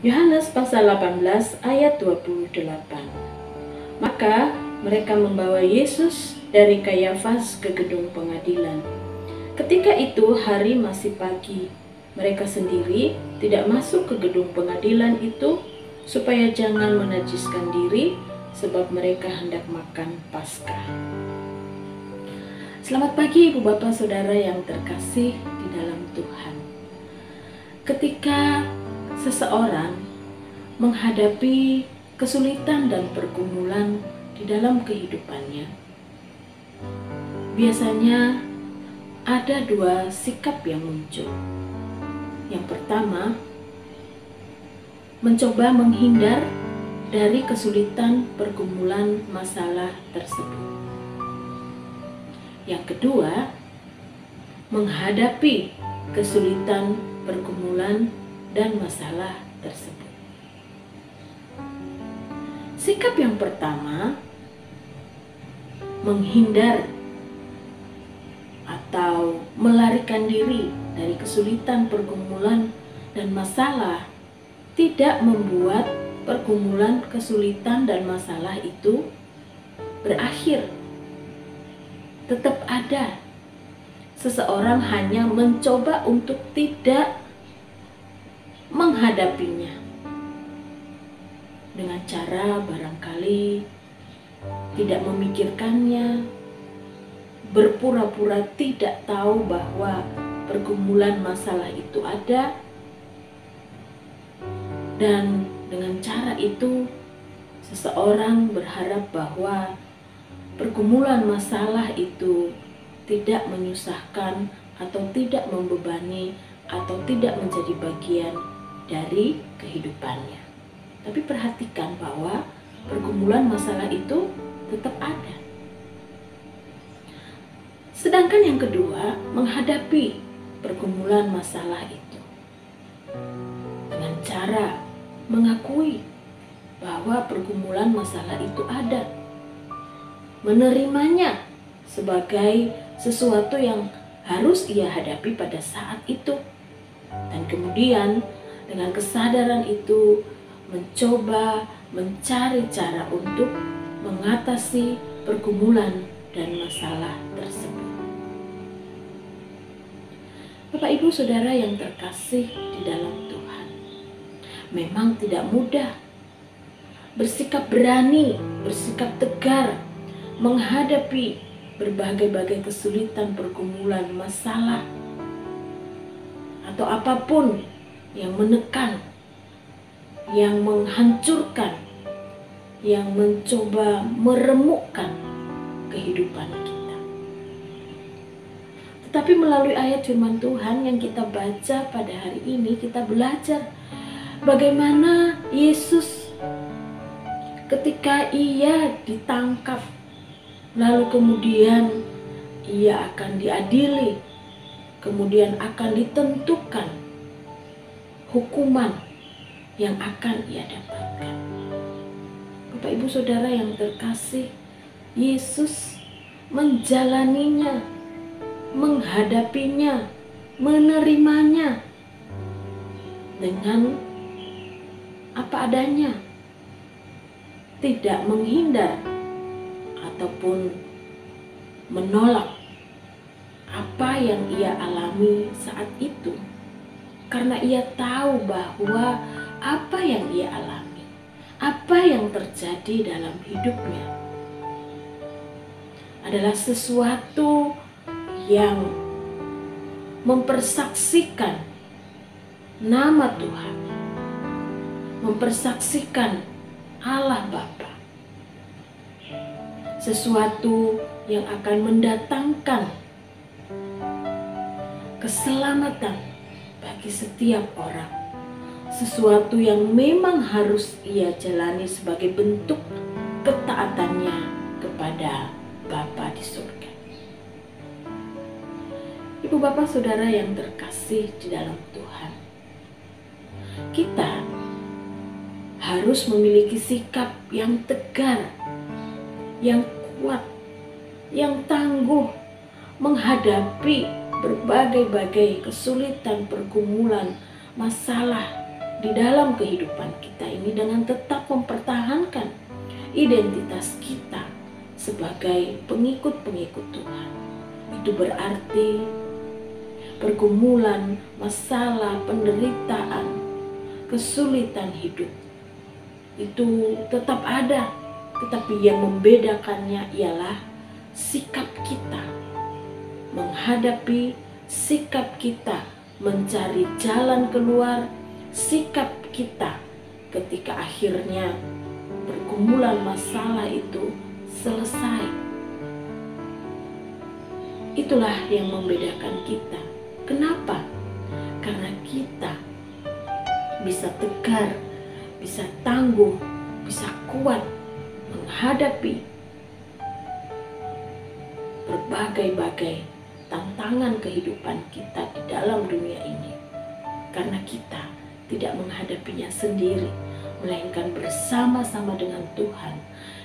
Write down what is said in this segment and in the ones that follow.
Yohanes pasal 18 ayat 28. Maka mereka membawa Yesus dari Kayafas ke gedung pengadilan. Ketika itu hari masih pagi. Mereka sendiri tidak masuk ke gedung pengadilan itu supaya jangan menajiskan diri, sebab mereka hendak makan Paskah. Selamat pagi Ibu Bapak Saudara yang terkasih di dalam Tuhan. Ketika seseorang menghadapi kesulitan dan pergumulan di dalam kehidupannya, biasanya ada dua sikap yang muncul. Yang pertama, mencoba menghindar dari kesulitan, pergumulan, masalah tersebut. Yang kedua, menghadapi kesulitan, pergumulan, dan masalah tersebut. Sikap yang pertama, menghindar atau melarikan diri dari kesulitan, pergumulan, dan masalah, tidak membuat pergumulan, kesulitan, dan masalah itu berakhir. Tetap ada. Seseorang hanya mencoba untuk tidak menghadapinya dengan cara barangkali tidak memikirkannya, berpura-pura tidak tahu bahwa pergumulan masalah itu ada, dan dengan cara itu seseorang berharap bahwa pergumulan masalah itu tidak menyusahkan atau tidak membebani atau tidak menjadi bagian dari kehidupannya. Tapi perhatikan bahwa pergumulan masalah itu tetap ada. Sedangkan yang kedua, menghadapi pergumulan masalah itu dengan cara mengakui bahwa pergumulan masalah itu ada, menerimanya sebagai sesuatu yang harus ia hadapi pada saat itu, dan kemudian dengan kesadaran itu mencoba mencari cara untuk mengatasi pergumulan dan masalah tersebut. Bapak Ibu Saudara yang terkasih di dalam Tuhan, memang tidak mudah bersikap berani, bersikap tegar menghadapi berbagai-bagai kesulitan, pergumulan, masalah, atau apapun yang menekan, yang menghancurkan, yang mencoba meremukkan kehidupan kita. Tetapi melalui ayat firman Tuhan yang kita baca pada hari ini, kita belajar bagaimana Yesus ketika ia ditangkap, lalu kemudian ia akan diadili, kemudian akan ditentukan hukuman yang akan ia dapatkan. Bapak Ibu Saudara yang terkasih, Yesus menjalaninya, menghadapinya, menerimanya dengan apa adanya, tidak menghindar ataupun menolak apa yang ia alami saat itu, karena ia tahu bahwa apa yang ia alami, apa yang terjadi dalam hidupnya adalah sesuatu yang mempersaksikan nama Tuhan, mempersaksikan Allah Bapa, sesuatu yang akan mendatangkan keselamatan bagi setiap orang, sesuatu yang memang harus ia jalani sebagai bentuk ketaatannya kepada Bapa di surga. Ibu Bapak Saudara yang terkasih di dalam Tuhan, kita harus memiliki sikap yang tegar, yang kuat, yang tangguh menghadapi berbagai-bagai kesulitan, pergumulan, masalah di dalam kehidupan kita ini dengan tetap mempertahankan identitas kita sebagai pengikut-pengikut Tuhan. Itu berarti pergumulan, masalah, penderitaan, kesulitan hidup itu tetap ada, tetapi yang membedakannya ialah sikap kita menghadapi, sikap kita mencari jalan keluar, sikap kita ketika akhirnya pergumulan masalah itu selesai. Itulah yang membedakan kita. Kenapa? Karena kita bisa tegar, bisa tangguh, bisa kuat menghadapi berbagai-bagai tantangan kehidupan kita di dalam dunia ini. Karena kita tidak menghadapinya sendiri, melainkan bersama-sama dengan Tuhan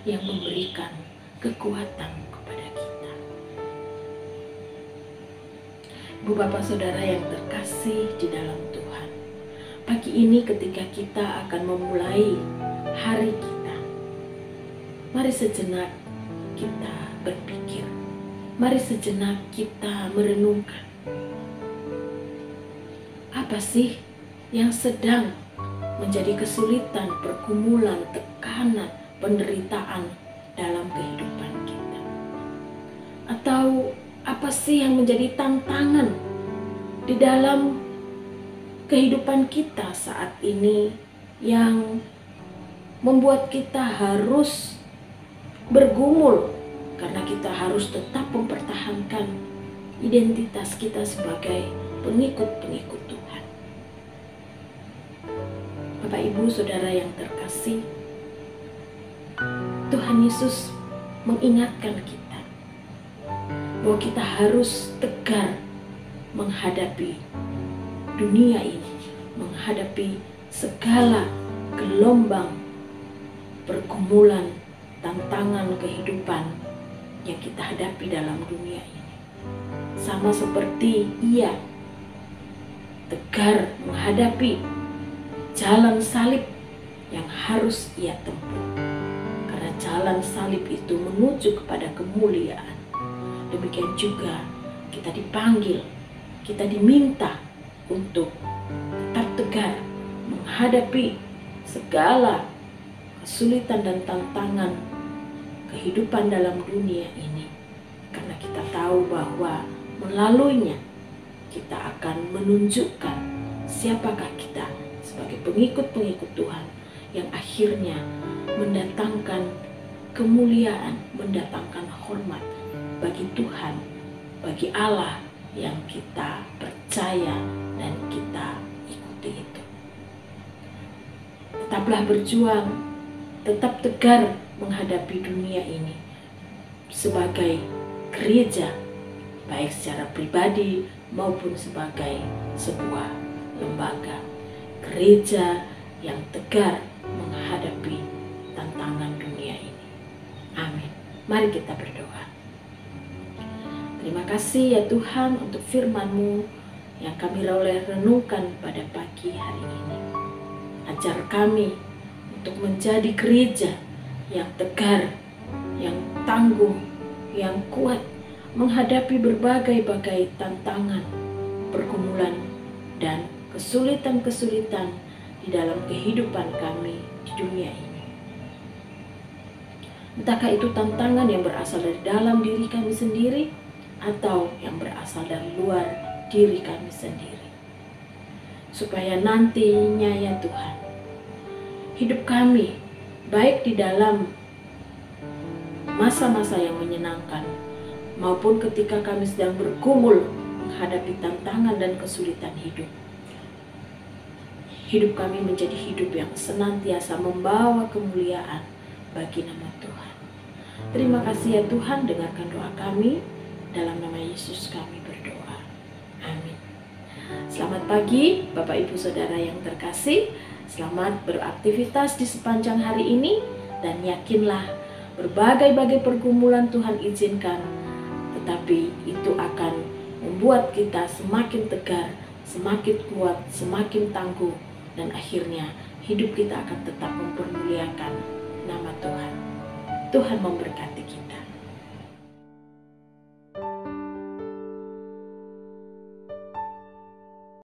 yang memberikan kekuatan kepada kita. Ibu Bapak Saudara yang terkasih di dalam Tuhan, pagi ini ketika kita akan memulai hari kita, mari sejenak kita berpikir, mari sejenak kita merenungkan. Apa sih yang sedang menjadi kesulitan, pergumulan, tekanan, penderitaan dalam kehidupan kita? Atau apa sih yang menjadi tantangan di dalam kehidupan kita saat ini yang membuat kita harus bergumul karena kita harus tetap mempertahankan identitas kita sebagai pengikut-pengikut Tuhan? Bapak, Ibu, Saudara yang terkasih, Tuhan Yesus mengingatkan kita bahwa kita harus tegar menghadapi dunia ini, menghadapi segala gelombang pergumulan, tantangan kehidupan yang kita hadapi dalam dunia ini. Sama seperti ia tegar menghadapi jalan salib yang harus ia tempuh. Karena jalan salib itu menuju kepada kemuliaan. Demikian juga kita dipanggil, kita diminta untuk tetap tegar menghadapi segala kesulitan dan tantangan kehidupan dalam dunia ini. Karena kita tahu bahwa melaluinya kita akan menunjukkan siapakah kita sebagai pengikut-pengikut Tuhan yang akhirnya mendatangkan kemuliaan, mendatangkan hormat bagi Tuhan, bagi Allah yang kita percaya dan kita ikuti itu. Tetaplah berjuang, tetap tegar menghadapi dunia ini sebagai gereja, baik secara pribadi maupun sebagai sebuah lembaga. Gereja yang tegar menghadapi tantangan dunia ini. Amin. Mari kita berdoa. Terima kasih ya Tuhan untuk firman-Mu yang kami renungkan pada pagi hari ini. Ajar kami untuk menjadi gereja yang tegar, yang tangguh, yang kuat menghadapi berbagai-bagai tantangan, pergumulan, dan kesulitan-kesulitan di dalam kehidupan kami di dunia ini. Entahkah itu tantangan yang berasal dari dalam diri kami sendiri atau yang berasal dari luar diri kami sendiri. Supaya nantinya ya Tuhan, hidup kami baik di dalam masa-masa yang menyenangkan maupun ketika kami sedang bergumul menghadapi tantangan dan kesulitan hidup. Hidup kami menjadi hidup yang senantiasa membawa kemuliaan bagi nama Tuhan. Terima kasih ya Tuhan, dengarkan doa kami. Dalam nama Yesus kami berdoa. Amin. Selamat pagi Bapak Ibu Saudara yang terkasih. Selamat beraktivitas di sepanjang hari ini. Dan yakinlah berbagai-bagai pergumulan Tuhan izinkan. Tetapi itu akan membuat kita semakin tegar, semakin kuat, semakin tangguh. dan akhirnya hidup kita akan tetap mempermuliakan nama Tuhan. Tuhan memberkati.